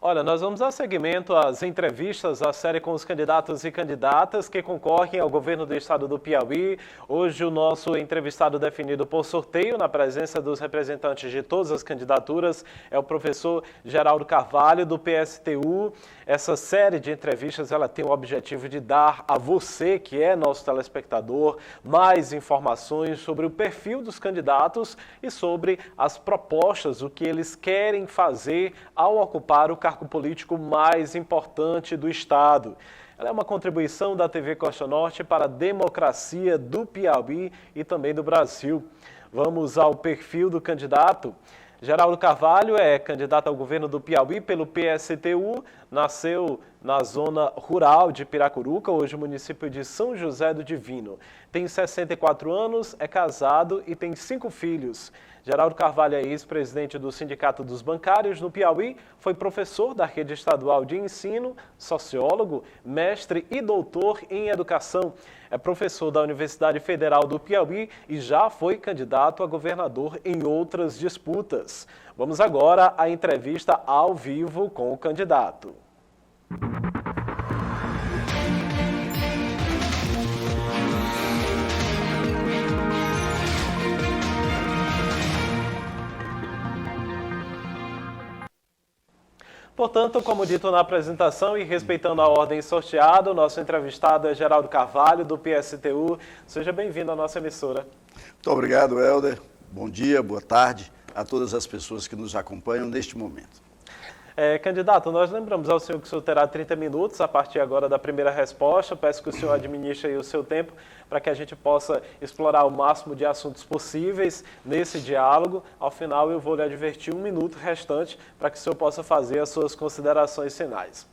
Olha, nós vamos dar seguimento às entrevistas, à série com os candidatos e candidatas que concorrem ao governo do estado do Piauí. Hoje o nosso entrevistado definido por sorteio, na presença dos representantes de todas as candidaturas, é o professor Geraldo Carvalho, do PSTU. Essa série de entrevistas ela tem o objetivo de dar a você, que é nosso telespectador, mais informações sobre o perfil dos candidatos e sobre as propostas, o que eles querem fazer ao ocupar o cargo político mais importante do estado. Ela é uma contribuição da TV Costa Norte para a democracia do Piauí e também do Brasil. Vamos ao perfil do candidato. Geraldo Carvalho é candidato ao governo do Piauí pelo PSTU, nasceu na zona rural de Piracuruca, hoje município de São José do Divino. Tem 64 anos, é casado e tem 5 filhos. Geraldo Carvalho é ex-presidente do Sindicato dos Bancários no Piauí, foi professor da rede estadual de ensino, sociólogo, mestre e doutor em educação. É professor da Universidade Federal do Piauí e já foi candidato a governador em outras disputas. Vamos agora à entrevista ao vivo com o candidato. Portanto, como dito na apresentação e respeitando a ordem sorteada, o nosso entrevistado é Geraldo Carvalho, do PSTU. Seja bem-vindo à nossa emissora. Muito obrigado, Helder. Bom dia, boa tarde a todas as pessoas que nos acompanham neste momento. Candidato, nós lembramos ao senhor que o senhor terá 30 minutos a partir agora da primeira resposta. Peço que o senhor administre aí o seu tempo para que a gente possa explorar o máximo de assuntos possíveis nesse diálogo. Ao final, eu vou lhe advertir 1 minuto restante para que o senhor possa fazer as suas considerações finais.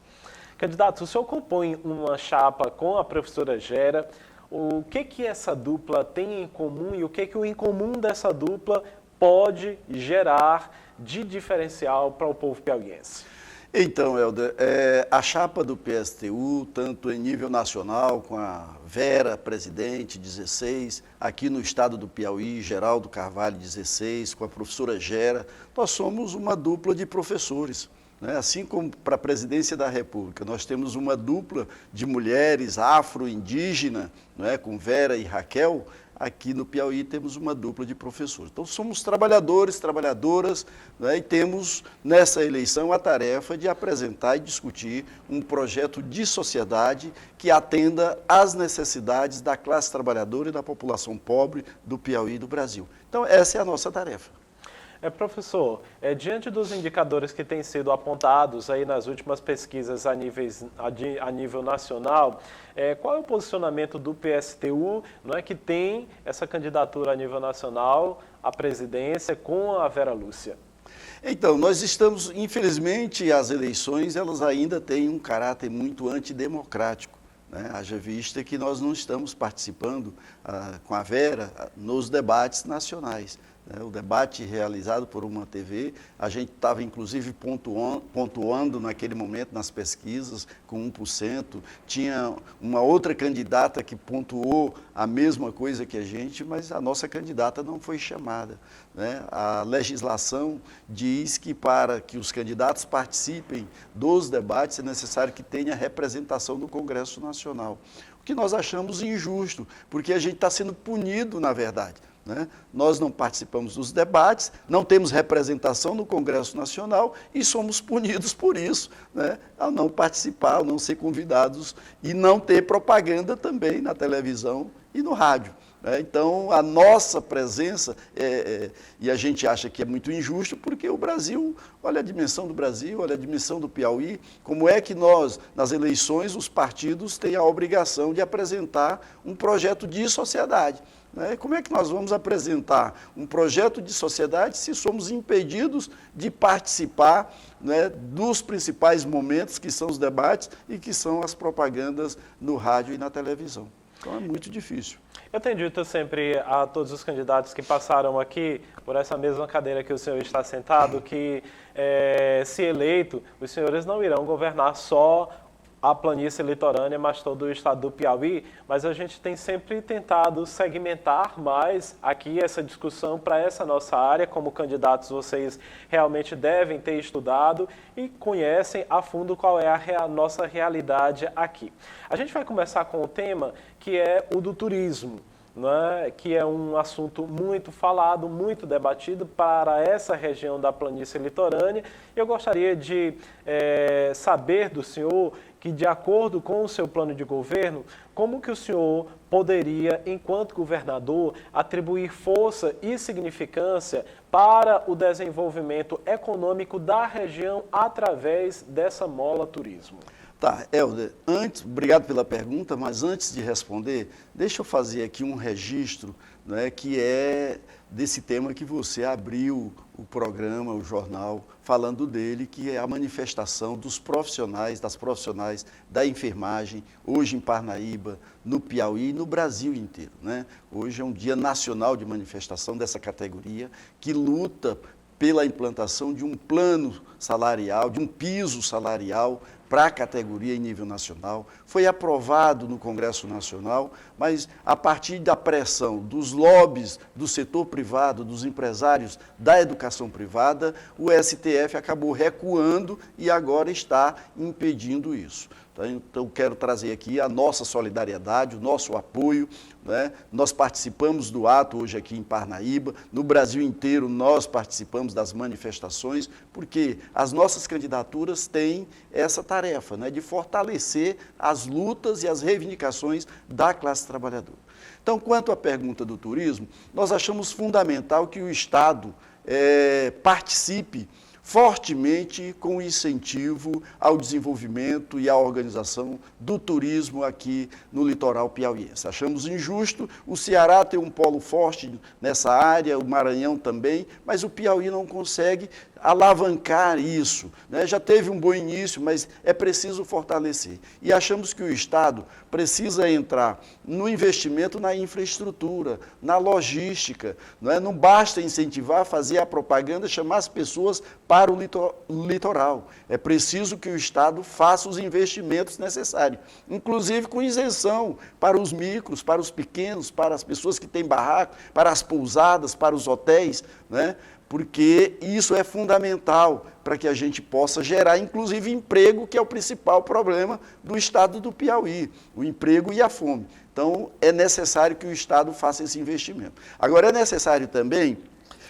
Candidato, o senhor compõe uma chapa com a professora Gera. O que essa dupla tem em comum e o que o incomum dessa dupla pode gerar de diferencial para o povo piauiense? Então, Helder, a chapa do PSTU, tanto em nível nacional, com a Vera, presidente, 16, aqui no estado do Piauí, Geraldo Carvalho, 16, com a professora Gera, nós somos uma dupla de professores. Assim como para a presidência da República, nós temos uma dupla de mulheres afro-indígena, com Vera e Raquel. Aqui no Piauí temos uma dupla de professores. Então somos trabalhadores, trabalhadoras, e temos nessa eleição a tarefa de apresentar e discutir um projeto de sociedade que atenda às necessidades da classe trabalhadora e da população pobre do Piauí e do Brasil. Então essa é a nossa tarefa. Professor, diante dos indicadores que têm sido apontados aí nas últimas pesquisas a nível nacional, qual é o posicionamento do PSTU, que tem essa candidatura a nível nacional à presidência com a Vera Lúcia? Então, nós estamos, infelizmente, as eleições elas ainda têm um caráter muito antidemocrático. Haja vista que nós não estamos participando com a Vera nos debates nacionais. O debate realizado por uma TV, a gente estava inclusive pontuando naquele momento nas pesquisas com 1%, tinha uma outra candidata que pontuou a mesma coisa que a gente, mas a nossa candidata não foi chamada. A legislação diz que para que os candidatos participem dos debates é necessário que tenha representação no Congresso Nacional. O que nós achamos injusto, porque a gente está sendo punido, na verdade. Nós não participamos dos debates, não temos representação no Congresso Nacional e somos punidos por isso, ao não participar, ao não ser convidados e não ter propaganda também na televisão e no rádio. Então, a nossa presença, e a gente acha que é muito injusto, porque o Brasil, olha a dimensão do Brasil, olha a dimensão do Piauí, como é que nós, nas eleições, os partidos têm a obrigação de apresentar um projeto de sociedade. Como é que nós vamos apresentar um projeto de sociedade se somos impedidos de participar dos principais momentos que são os debates e que são as propagandas no rádio e na televisão? Então é muito difícil. Eu tenho dito sempre a todos os candidatos que passaram aqui por essa mesma cadeira que o senhor está sentado, que se eleito, os senhores não irão governar só a planície litorânea, mas todo o estado do Piauí, mas a gente tem sempre tentado segmentar mais aqui essa discussão para essa nossa área. Como candidatos, vocês realmente devem ter estudado e conhecem a fundo qual é a nossa realidade aqui. A gente vai começar com o tema que é o do turismo, né, que é um assunto muito falado, muito debatido para essa região da planície litorânea. Eu gostaria de saber do senhor que, de acordo com o seu plano de governo, como que o senhor poderia, enquanto governador, atribuir força e significância para o desenvolvimento econômico da região através dessa mola turismo? Tá, Helder, obrigado pela pergunta, mas antes de responder, deixa eu fazer aqui um registro, né, que é desse tema que você abriu o programa, o jornal, falando dele, que é a manifestação dos profissionais, das profissionais da enfermagem, hoje em Parnaíba, no Piauí e no Brasil inteiro, né? Hoje é um dia nacional de manifestação dessa categoria, que luta pela implantação de um plano salarial, de um piso salarial para a categoria em nível nacional. Foi aprovado no Congresso Nacional, mas a partir da pressão dos lobbies do setor privado, dos empresários da educação privada, o STF acabou recuando e agora está impedindo isso. Então, quero trazer aqui a nossa solidariedade, o nosso apoio, né? Nós participamos do ato hoje aqui em Parnaíba, no Brasil inteiro nós participamos das manifestações, porque as nossas candidaturas têm essa tarefa, né, de fortalecer as lutas e as reivindicações da classe trabalhadora. Então, quanto à pergunta do turismo, nós achamos fundamental que o Estado participe fortemente com incentivo ao desenvolvimento e à organização do turismo aqui no litoral piauiense. Achamos injusto o Ceará ter um polo forte nessa área, o Maranhão também, mas o Piauí não consegue alavancar isso, né? Já teve um bom início, mas é preciso fortalecer. E achamos que o Estado precisa entrar no investimento na infraestrutura, na logística. Não basta incentivar, fazer a propaganda, chamar as pessoas para o litoral. É preciso que o Estado faça os investimentos necessários, inclusive com isenção para os micros, para os pequenos, para as pessoas que têm barraco, para as pousadas, para os hotéis, né? Porque isso é fundamental para que a gente possa gerar, inclusive, emprego, que é o principal problema do estado do Piauí, o emprego e a fome. Então, é necessário que o Estado faça esse investimento. Agora, é necessário também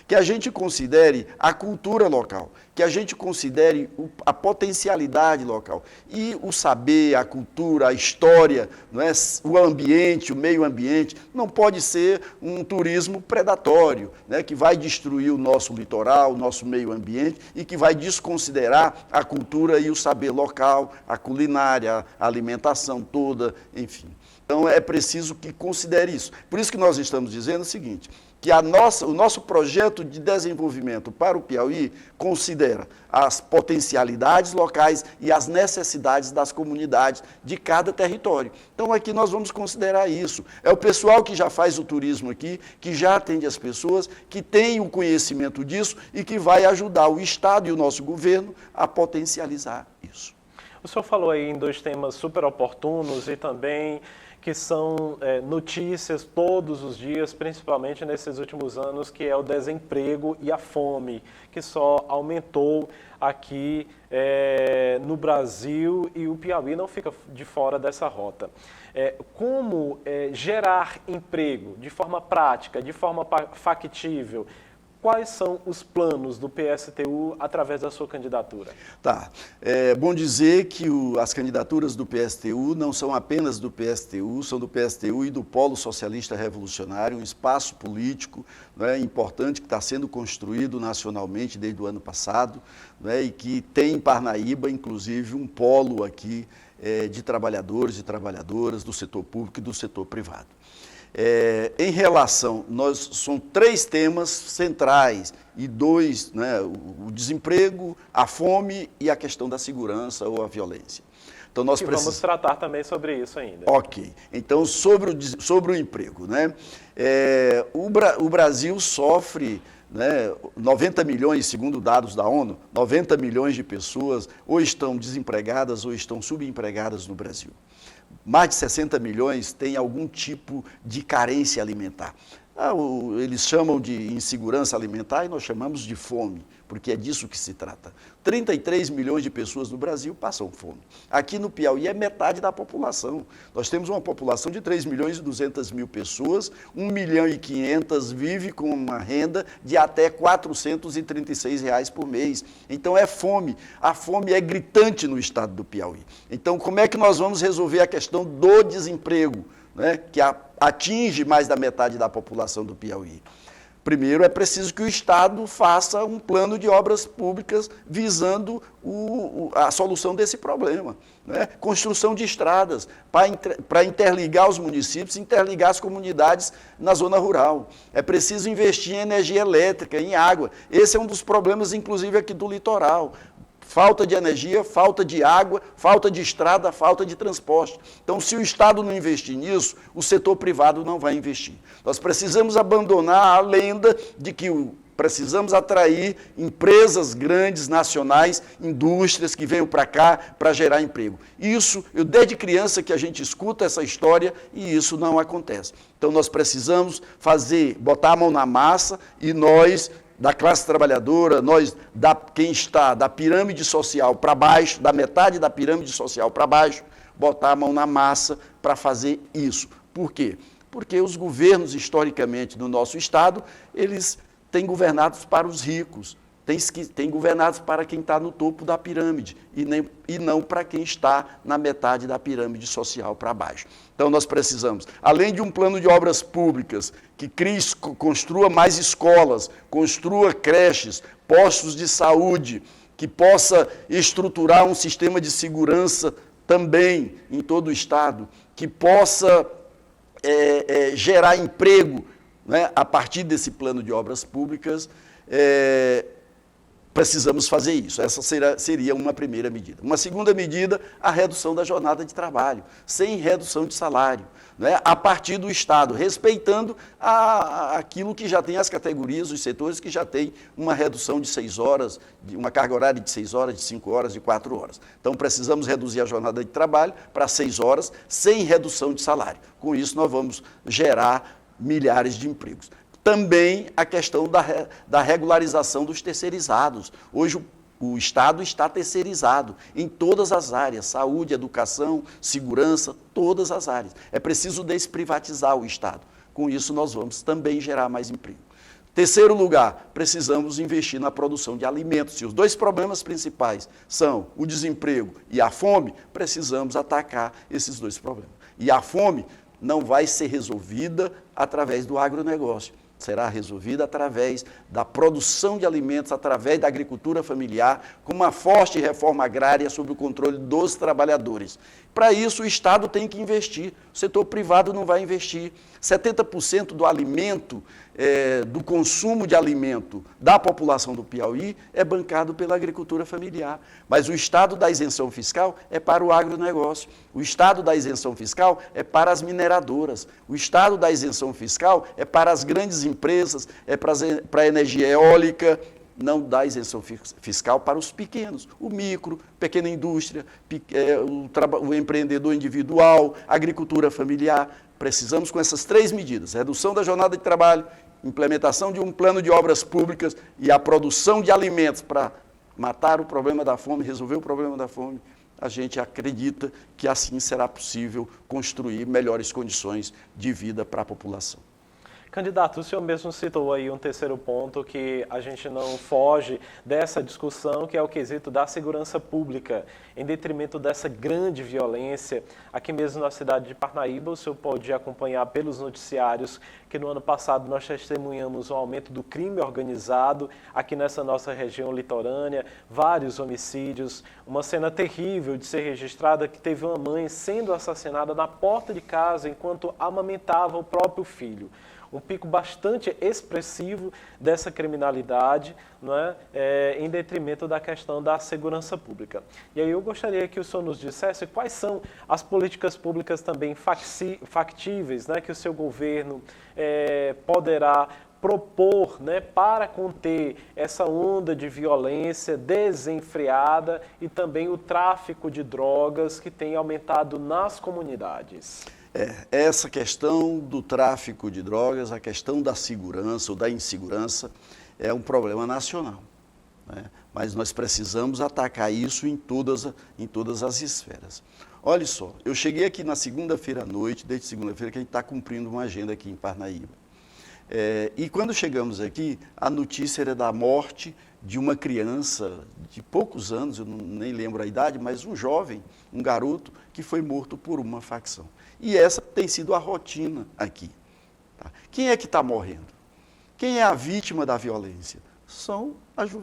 que a gente considere a cultura local, que a gente considere a potencialidade local. E o saber, a cultura, a história, não é? O ambiente, o meio ambiente, não pode ser um turismo predatório, né? Que vai destruir o nosso litoral, o nosso meio ambiente e que vai desconsiderar a cultura e o saber local, a culinária, a alimentação toda, enfim. Então, é preciso que considere isso. Por isso que nós estamos dizendo o seguinte, que o nosso projeto de desenvolvimento para o Piauí considera as potencialidades locais e as necessidades das comunidades de cada território. Então, aqui nós vamos considerar isso. É o pessoal que já faz o turismo aqui, que já atende as pessoas, que tem o conhecimento disso e que vai ajudar o Estado e o nosso governo a potencializar isso. O senhor falou aí em dois temas super oportunos e também que são notícias todos os dias, principalmente nesses últimos anos, que é o desemprego e a fome, que só aumentou aqui no Brasil, e o Piauí não fica de fora dessa rota. Como gerar emprego de forma prática, de forma factível? Quais são os planos do PSTU através da sua candidatura? Tá. É bom dizer que as candidaturas do PSTU não são apenas do PSTU, são do PSTU e do Polo Socialista Revolucionário, um espaço político, né, importante que está sendo construído nacionalmente desde o ano passado, né, e que tem em Parnaíba, inclusive, um polo aqui de trabalhadores e trabalhadoras do setor público e do setor privado. Em relação, são três temas centrais e dois, né, o desemprego, a fome e a questão da segurança ou a violência. Então, vamos tratar também sobre isso ainda. Ok. Então, sobre o emprego, né? O Brasil sofre, né, 90 milhões, segundo dados da ONU, 90 milhões de pessoas ou estão desempregadas ou estão subempregadas no Brasil. Mais de 60 milhões têm algum tipo de carência alimentar. Eles chamam de insegurança alimentar e nós chamamos de fome, porque é disso que se trata. 33 milhões de pessoas no Brasil passam fome. Aqui no Piauí é metade da população. Nós temos uma população de 3 milhões e 200 mil pessoas, 1 milhão e 500 vive com uma renda de até R$ 436 por mês. Então é fome. A fome é gritante no estado do Piauí. Então como é que nós vamos resolver a questão do desemprego, né, que atinge mais da metade da população do Piauí? Primeiro, é preciso que o Estado faça um plano de obras públicas visando a solução desse problema, né? Construção de estradas para interligar os municípios, interligar as comunidades na zona rural. É preciso investir em energia elétrica, em água. Esse é um dos problemas, inclusive, aqui do litoral. Falta de energia, falta de água, falta de estrada, falta de transporte. Então, se o Estado não investir nisso, o setor privado não vai investir. Nós precisamos abandonar a lenda de que precisamos atrair empresas grandes, nacionais, indústrias que venham para cá para gerar emprego. Isso, desde criança que a gente escuta essa história e isso não acontece. Então, nós precisamos botar a mão na massa e nós, da classe trabalhadora, quem está da pirâmide social para baixo, da metade da pirâmide social para baixo, botar a mão na massa para fazer isso. Por quê? Porque os governos, historicamente, no nosso estado, eles têm governado para os ricos, têm governado para quem está no topo da pirâmide e não para quem está na metade da pirâmide social para baixo. Então, nós precisamos, além de um plano de obras públicas que construa mais escolas, construa creches, postos de saúde, que possa estruturar um sistema de segurança também em todo o estado, que possa gerar emprego, né, a partir desse plano de obras públicas. Precisamos fazer isso. Essa seria uma primeira medida. Uma segunda medida, a redução da jornada de trabalho, sem redução de salário, né? A partir do Estado, respeitando aquilo que já tem as categorias, os setores que já têm uma redução de 6 horas, uma carga horária de 6 horas, de 5 horas, de 4 horas. Então, precisamos reduzir a jornada de trabalho para 6 horas, sem redução de salário. Com isso, nós vamos gerar milhares de empregos. Também a questão da regularização dos terceirizados. Hoje o Estado está terceirizado em todas as áreas, saúde, educação, segurança, todas as áreas. É preciso desprivatizar o Estado. Com isso nós vamos também gerar mais emprego. Terceiro lugar, precisamos investir na produção de alimentos. Se os dois problemas principais são o desemprego e a fome, precisamos atacar esses dois problemas. E a fome não vai ser resolvida através do agronegócio. Será resolvida através da produção de alimentos, através da agricultura familiar, com uma forte reforma agrária sob o controle dos trabalhadores. Para isso, o Estado tem que investir, o setor privado não vai investir. 70% do alimento, do consumo de alimento da população do Piauí é bancado pela agricultura familiar. Mas o Estado da isenção fiscal é para o agronegócio. O Estado da isenção fiscal é para as mineradoras. O Estado da isenção fiscal é para as grandes empresas, é para a energia eólica. Não dá isenção fiscal para os pequenos, o micro, pequena indústria, o empreendedor individual, agricultura familiar. Precisamos, com essas 3 medidas, redução da jornada de trabalho, implementação de um plano de obras públicas e a produção de alimentos para matar o problema da fome, resolver o problema da fome, a gente acredita que assim será possível construir melhores condições de vida para a população. Candidato, o senhor mesmo citou aí um terceiro ponto que a gente não foge dessa discussão, que é o quesito da segurança pública, em detrimento dessa grande violência. Aqui mesmo na cidade de Parnaíba, o senhor pode acompanhar pelos noticiários que no ano passado nós testemunhamos um aumento do crime organizado aqui nessa nossa região litorânea, vários homicídios, uma cena terrível de ser registrada que teve uma mãe sendo assassinada na porta de casa enquanto amamentava o próprio filho. Um pico bastante expressivo dessa criminalidade, não é? Em detrimento da questão da segurança pública. E aí eu gostaria que o senhor nos dissesse quais são as políticas públicas também factíveis, né, que o seu governo poderá propor, né, para conter essa onda de violência desenfreada e também o tráfico de drogas que tem aumentado nas comunidades? Essa questão do tráfico de drogas, a questão da segurança ou da insegurança é um problema nacional, né? Mas nós precisamos atacar isso em todas as esferas. Olha só, eu cheguei aqui na segunda-feira à noite, desde segunda-feira que a gente está cumprindo uma agenda aqui em Parnaíba. E quando chegamos aqui, a notícia era da morte de uma criança de poucos anos, eu nem lembro a idade, mas um jovem, um garoto, que foi morto por uma facção. E essa tem sido a rotina aqui. Tá? Quem é que está morrendo? Quem é a vítima da violência?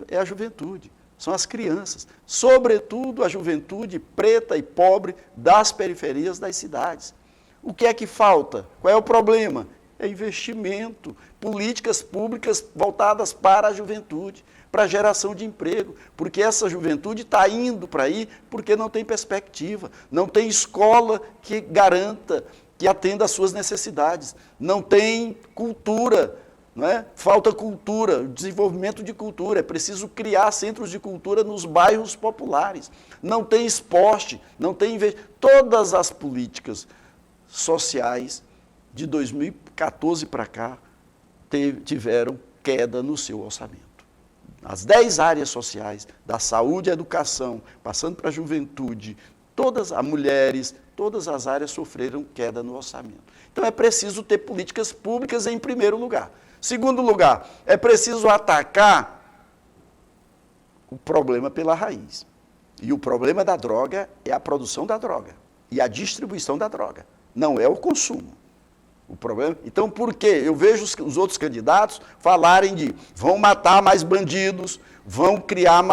É a juventude, são as crianças, sobretudo a juventude preta e pobre das periferias das cidades. O que é que falta? Qual é o problema? É investimento, políticas públicas voltadas para a juventude, para a geração de emprego, porque essa juventude está indo para aí porque não tem perspectiva, não tem escola que garanta, que atenda às suas necessidades, não tem cultura, não é? Falta cultura, desenvolvimento de cultura, é preciso criar centros de cultura nos bairros populares, não tem esporte, não tem todas as políticas sociais de 2014 para cá tiveram queda no seu orçamento. As 10 áreas sociais, da saúde à educação, passando para a juventude, todas as mulheres, todas as áreas sofreram queda no orçamento. Então é preciso ter políticas públicas em primeiro lugar. Segundo lugar, é preciso atacar o problema pela raiz. E o problema da droga é a produção da droga e a distribuição da droga, não é o consumo. O problema. Então, por quê? Eu vejo os outros candidatos falarem de vão matar mais bandidos, vão criar,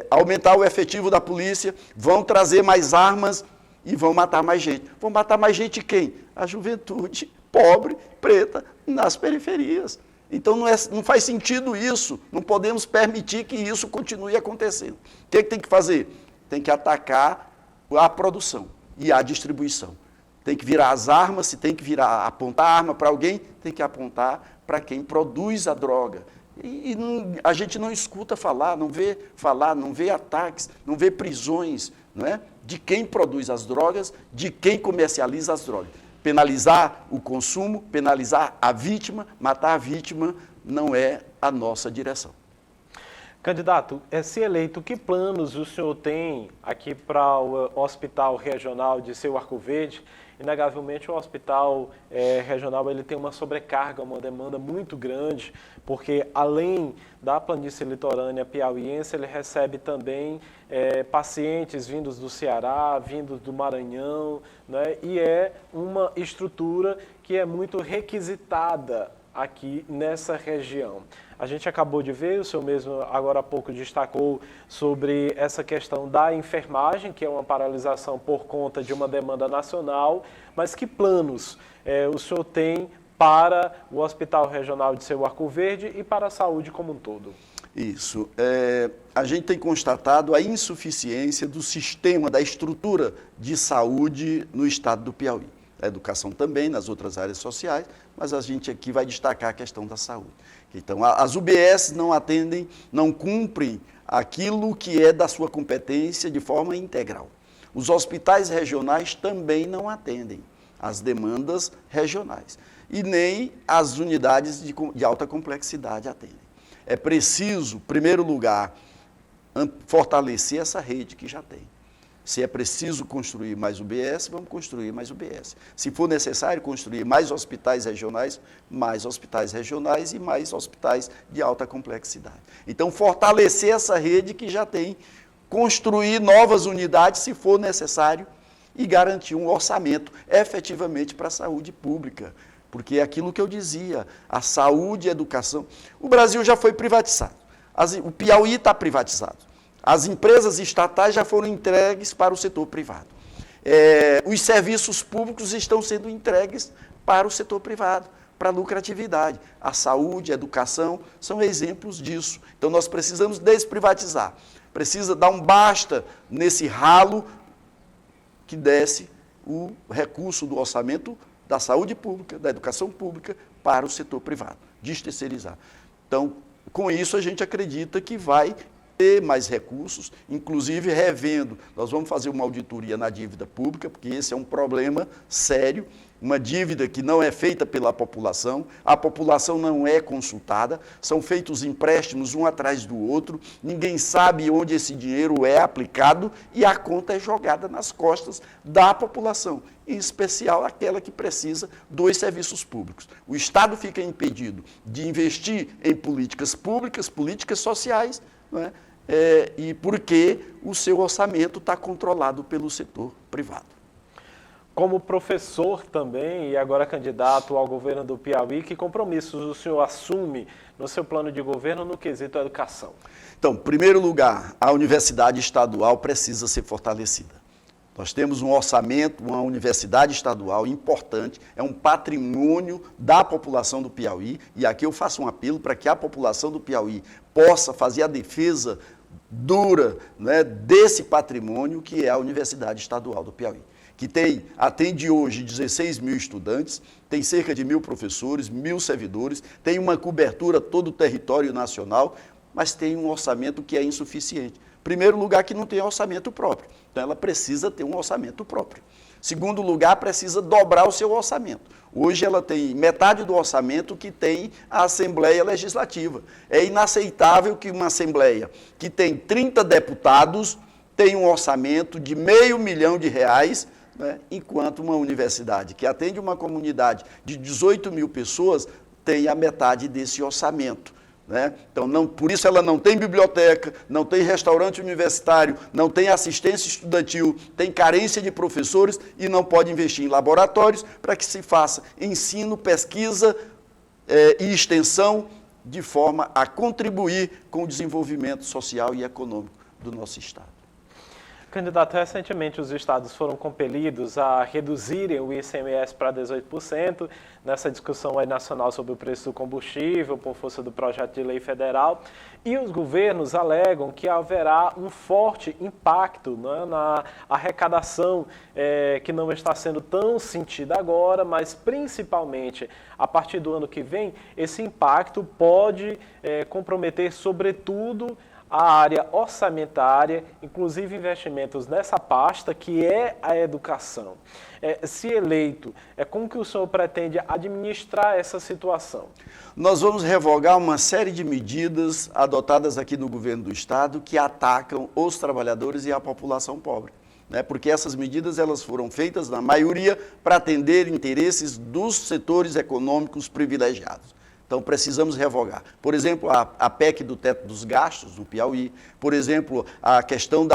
aumentar o efetivo da polícia, vão trazer mais armas e vão matar mais gente. Vão matar mais gente quem? A juventude pobre, preta, nas periferias. Então, não faz sentido isso. Não podemos permitir que isso continue acontecendo. O que tem que fazer? Tem que atacar a produção e a distribuição. Tem que virar as armas, se tem que apontar a arma para alguém, tem que apontar para quem produz a droga. A gente não escuta falar, não vê ataques, não vê prisões, não é? De quem produz as drogas, de quem comercializa as drogas. Penalizar o consumo, penalizar a vítima, matar a vítima, não é a nossa direção. Candidato, se eleito, que planos o senhor tem aqui para o Hospital Regional de Seu Arco Verde? Inegavelmente, o Hospital Regional ele tem uma sobrecarga, uma demanda muito grande, porque além da planície litorânea piauiense, ele recebe também pacientes vindos do Ceará, vindos do Maranhão, né? E é uma estrutura que é muito requisitada aqui nessa região. A gente acabou de ver, o senhor mesmo agora há pouco destacou sobre essa questão da enfermagem, que é uma paralisação por conta de uma demanda nacional, mas que planos o senhor tem para o Hospital Regional de Seu Arco Verde e para a saúde como um todo? Isso. A gente tem constatado a insuficiência do sistema, da estrutura de saúde no estado do Piauí. A educação também, nas outras áreas sociais, mas a gente aqui vai destacar a questão da saúde. Então, as UBS não atendem, não cumprem aquilo que é da sua competência de forma integral. Os hospitais regionais também não atendem as demandas regionais. E nem as unidades de alta complexidade atendem. É preciso, em primeiro lugar, fortalecer essa rede que já tem. Se é preciso construir mais UBS, vamos construir mais UBS. Se for necessário construir mais hospitais regionais e mais hospitais de alta complexidade. Então, fortalecer essa rede que já tem, construir novas unidades, se for necessário, e garantir um orçamento efetivamente para a saúde pública. Porque é aquilo que eu dizia, a saúde e a educação. O Brasil já foi privatizado, o Piauí está privatizado. As empresas estatais já foram entregues para o setor privado. Os serviços públicos estão sendo entregues para o setor privado, para a lucratividade. A saúde, a educação são exemplos disso. Então, nós precisamos desprivatizar. Precisa dar um basta nesse ralo que desce o recurso do orçamento da saúde pública, da educação pública, para o setor privado, desterceirizar. Então, com isso, a gente acredita que vai ter mais recursos, inclusive revendo. Nós vamos fazer uma auditoria na dívida pública, porque esse é um problema sério, uma dívida que não é feita pela população, a população não é consultada, são feitos empréstimos um atrás do outro, ninguém sabe onde esse dinheiro é aplicado e a conta é jogada nas costas da população, em especial aquela que precisa dos serviços públicos. O Estado fica impedido de investir em políticas públicas, políticas sociais, não é? E porque o seu orçamento está controlado pelo setor privado. Como professor também e agora candidato ao governo do Piauí, que compromissos o senhor assume no seu plano de governo no quesito educação? Então, em primeiro lugar, a universidade estadual precisa ser fortalecida. Nós temos um orçamento, uma universidade estadual importante, é um patrimônio da população do Piauí, e aqui eu faço um apelo para que a população do Piauí possa fazer a defesa dura, né, desse patrimônio que é a Universidade Estadual do Piauí, que atende hoje 16 mil estudantes, tem cerca de 1.000 professores, 1.000 servidores, tem uma cobertura todo o território nacional, mas tem um orçamento que é insuficiente. Primeiro lugar, que não tem orçamento próprio, então ela precisa ter um orçamento próprio. Segundo lugar, precisa dobrar o seu orçamento. Hoje ela tem metade do orçamento que tem a Assembleia Legislativa. É inaceitável que uma Assembleia que tem 30 deputados tenha um orçamento de R$500 milhão, né, enquanto uma universidade que atende uma comunidade de 18 mil pessoas tem a metade desse orçamento. Né? Então, por isso ela não tem biblioteca, não tem restaurante universitário, não tem assistência estudantil, tem carência de professores e não pode investir em laboratórios para que se faça ensino, pesquisa e extensão de forma a contribuir com o desenvolvimento social e econômico do nosso Estado. Candidato, recentemente os estados foram compelidos a reduzirem o ICMS para 18%, nessa discussão aí nacional sobre o preço do combustível, por força do projeto de lei federal, e os governos alegam que haverá um forte impacto, né, na arrecadação, que não está sendo tão sentida agora, mas principalmente a partir do ano que vem, esse impacto pode comprometer sobretudo a área orçamentária, inclusive investimentos nessa pasta que é a educação. Se eleito, como que o senhor pretende administrar essa situação? Nós vamos revogar uma série de medidas adotadas aqui no governo do Estado que atacam os trabalhadores e a população pobre. Né? Porque essas medidas elas foram feitas, na maioria, para atender interesses dos setores econômicos privilegiados. Então, precisamos revogar. Por exemplo, a PEC do teto dos gastos no Piauí, por exemplo, a questão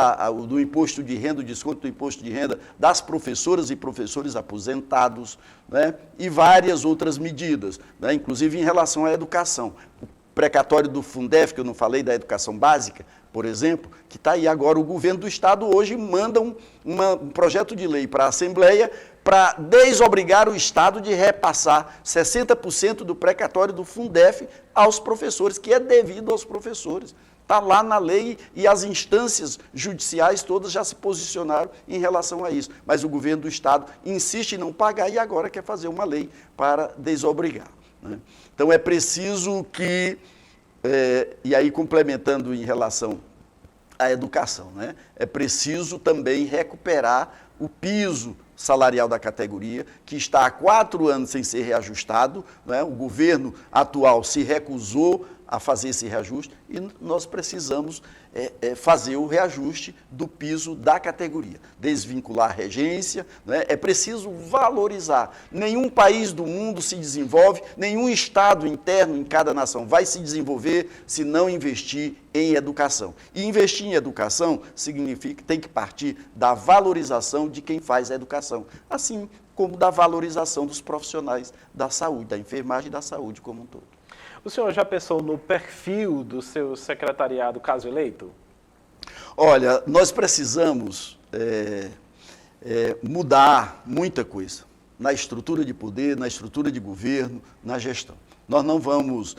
do imposto de renda, o desconto do imposto de renda das professoras e professores aposentados, né? E várias outras medidas, né? Inclusive em relação à educação. O precatório do Fundef, que eu não falei, da educação básica, por exemplo, que está aí agora, o governo do Estado hoje manda um projeto de lei para a Assembleia para desobrigar o Estado de repassar 60% do precatório do Fundef aos professores, que é devido aos professores. Está lá na lei e as instâncias judiciais todas já se posicionaram em relação a isso. Mas o governo do Estado insiste em não pagar e agora quer fazer uma lei para desobrigar. Né? Então é preciso que, e aí complementando em relação à educação, né? É preciso também recuperar o piso salarial da categoria, que está há 4 anos sem ser reajustado, né? O governo atual se recusou a fazer esse reajuste e nós precisamos fazer o reajuste do piso da categoria, desvincular a regência, né? É preciso valorizar. Nenhum país do mundo se desenvolve, nenhum estado interno em cada nação vai se desenvolver se não investir em educação. E investir em educação significa que tem que partir da valorização de quem faz a educação, assim como da valorização dos profissionais da saúde, da enfermagem e da saúde como um todo. O senhor já pensou no perfil do seu secretariado, caso eleito? Olha, nós precisamos mudar muita coisa na estrutura de poder, na estrutura de governo, na gestão. Nós não vamos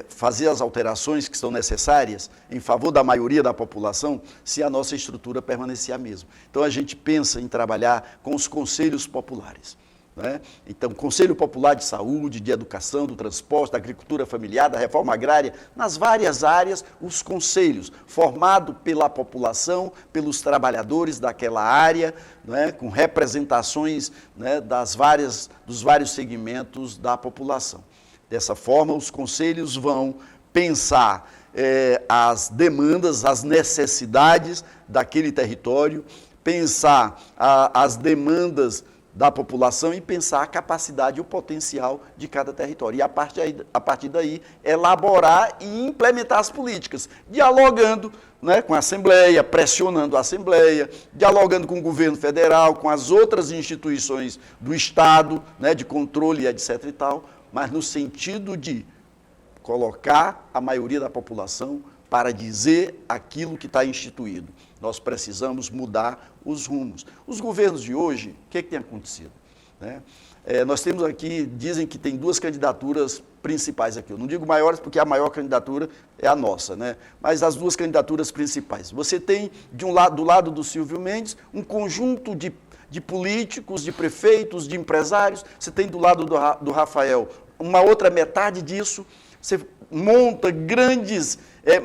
fazer as alterações que são necessárias em favor da maioria da população se a nossa estrutura permanecer a mesma. Então, a gente pensa em trabalhar com os conselhos populares. né? Então, Conselho Popular de Saúde, de Educação, do Transporte, da Agricultura Familiar, da Reforma Agrária, nas várias áreas, os conselhos, formados pela população, pelos trabalhadores daquela área, né? Com representações, né? dos vários segmentos da população. Dessa forma, os conselhos vão pensar as demandas, as necessidades daquele território, pensar as demandas da população e pensar a capacidade e o potencial de cada território. E a partir daí, elaborar e implementar as políticas, dialogando, né, com a Assembleia, pressionando a Assembleia, dialogando com o governo federal, com as outras instituições do Estado, né, de controle, etc. e tal, mas no sentido de colocar a maioria da população para dizer aquilo que está instituído. Nós precisamos mudar os rumos. Os governos de hoje, o que tem acontecido? Né? Nós temos aqui, dizem que tem 2 candidaturas principais aqui. Eu não digo maiores porque a maior candidatura é a nossa, né? Mas as 2 candidaturas principais. Você tem, do lado do Silvio Mendes, um conjunto de políticos, de prefeitos, de empresários. Você tem do lado do Rafael uma outra metade disso. Você monta grandes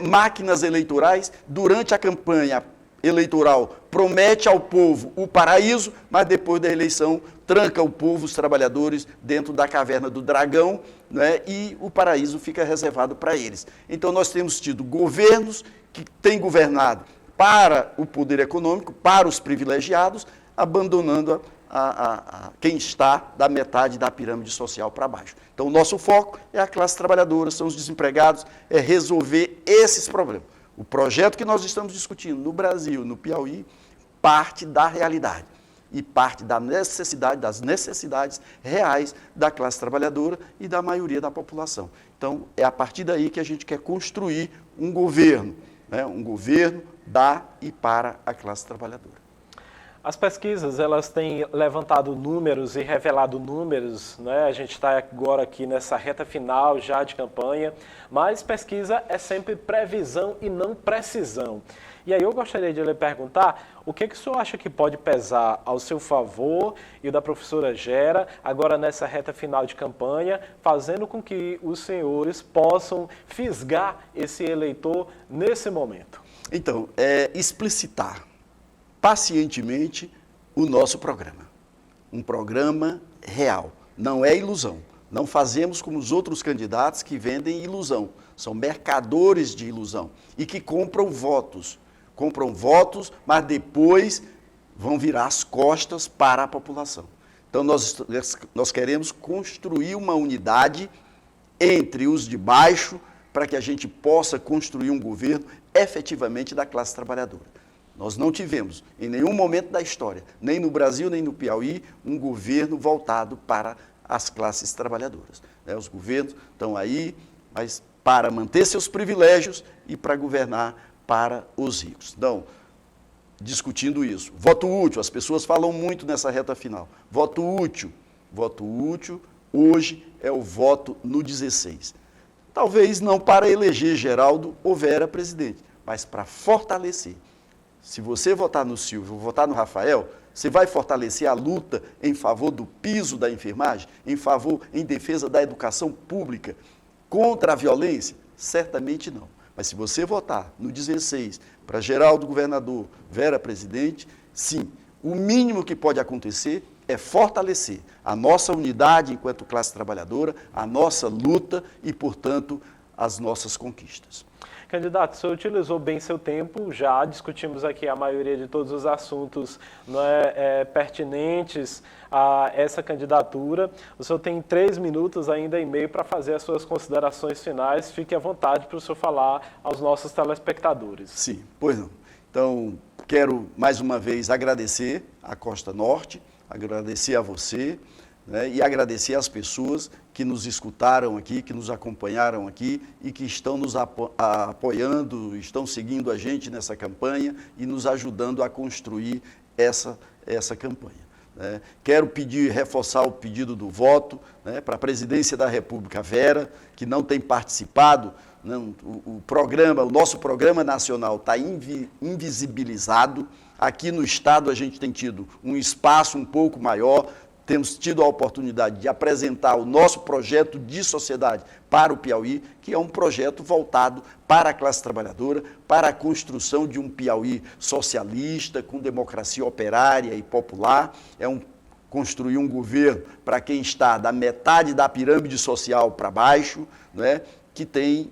máquinas eleitorais durante a campanha eleitoral, promete ao povo o paraíso, mas depois da eleição tranca o povo, os trabalhadores, dentro da caverna do dragão, né, e o paraíso fica reservado para eles. Então nós temos tido governos que têm governado para o poder econômico, para os privilegiados, abandonando quem está da metade da pirâmide social para baixo. Então, o nosso foco é a classe trabalhadora, são os desempregados, é resolver esses problemas. O projeto que nós estamos discutindo no Brasil, no Piauí, parte da realidade e parte das necessidades reais da classe trabalhadora e da maioria da população. Então, é a partir daí que a gente quer construir um governo, né? Um governo da e para a classe trabalhadora. As pesquisas, elas têm levantado números e revelado números, né? A gente está agora aqui nessa reta final já de campanha, mas pesquisa é sempre previsão e não precisão. E aí eu gostaria de lhe perguntar, o que o senhor acha que pode pesar ao seu favor e o da professora Gera, agora nessa reta final de campanha, fazendo com que os senhores possam fisgar esse eleitor nesse momento? Então, explicitar pacientemente o nosso programa. Um programa real, não é ilusão. Não fazemos como os outros candidatos que vendem ilusão. São mercadores de ilusão e que compram votos. Compram votos, mas depois vão virar as costas para a população. Então, nós queremos construir uma unidade entre os de baixo para que a gente possa construir um governo efetivamente da classe trabalhadora. Nós não tivemos, em nenhum momento da história, nem no Brasil, nem no Piauí, um governo voltado para as classes trabalhadoras. Os governos estão aí, mas para manter seus privilégios e para governar para os ricos. Então, discutindo isso, voto útil, as pessoas falam muito nessa reta final. Voto útil hoje é o voto no 16. Talvez não para eleger Geraldo ou Vera presidente, mas para fortalecer. Se você votar no Silvio ou votar no Rafael, você vai fortalecer a luta em favor do piso da enfermagem, em defesa da educação pública, contra a violência? Certamente não. Mas se você votar no 16 para Geraldo governador, Vera presidente, sim, o mínimo que pode acontecer é fortalecer a nossa unidade enquanto classe trabalhadora, a nossa luta e, portanto, as nossas conquistas. Candidato, o senhor utilizou bem seu tempo, já discutimos aqui a maioria de todos os assuntos pertinentes a essa candidatura. O senhor tem 3 minutos ainda e meio para fazer as suas considerações finais. Fique à vontade para o senhor falar aos nossos telespectadores. Sim, pois não. Então, quero mais uma vez agradecer à Costa Norte, agradecer a você, né, e agradecer às pessoas que nos escutaram aqui, que nos acompanharam aqui e que estão nos apoiando, estão seguindo a gente nessa campanha e nos ajudando a construir essa campanha. Né. Quero reforçar o pedido do voto, né, para a presidência da República Vera, que não tem participado. Não, o nosso programa nacional está invisibilizado. Aqui no Estado a gente tem tido um espaço um pouco maior, temos tido a oportunidade de apresentar o nosso projeto de sociedade para o Piauí, que é um projeto voltado para a classe trabalhadora, para a construção de um Piauí socialista, com democracia operária e popular. Construir um governo para quem está da metade da pirâmide social para baixo, né, que tem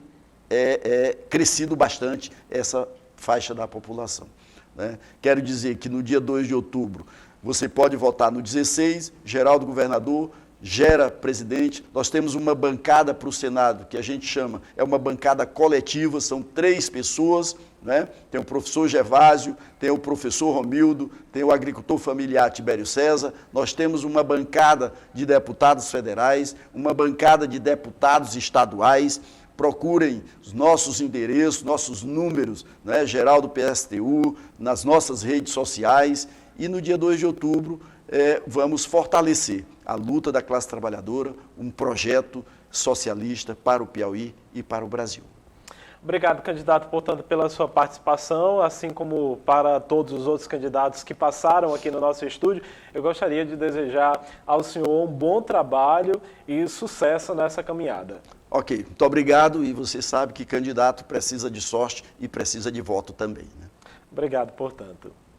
crescido bastante essa faixa da população. Né? Quero dizer que no dia 2 de outubro, você pode votar no 16, Geraldo governador, Gera presidente. Nós temos uma bancada para o Senado, que a gente chama, é uma bancada coletiva, são 3 pessoas, né? Tem o professor Gervásio, tem o professor Romildo, tem o agricultor familiar Tibério César. Nós temos uma bancada de deputados federais, uma bancada de deputados estaduais. Procurem os nossos endereços, nossos números, né? Geral do PSTU, nas nossas redes sociais. E no dia 2 de outubro, vamos fortalecer a luta da classe trabalhadora, um projeto socialista para o Piauí e para o Brasil. Obrigado, candidato, portanto, pela sua participação, assim como para todos os outros candidatos que passaram aqui no nosso estúdio. Eu gostaria de desejar ao senhor um bom trabalho e sucesso nessa caminhada. Ok, muito obrigado, e você sabe que candidato precisa de sorte e precisa de voto também, né? Obrigado, portanto.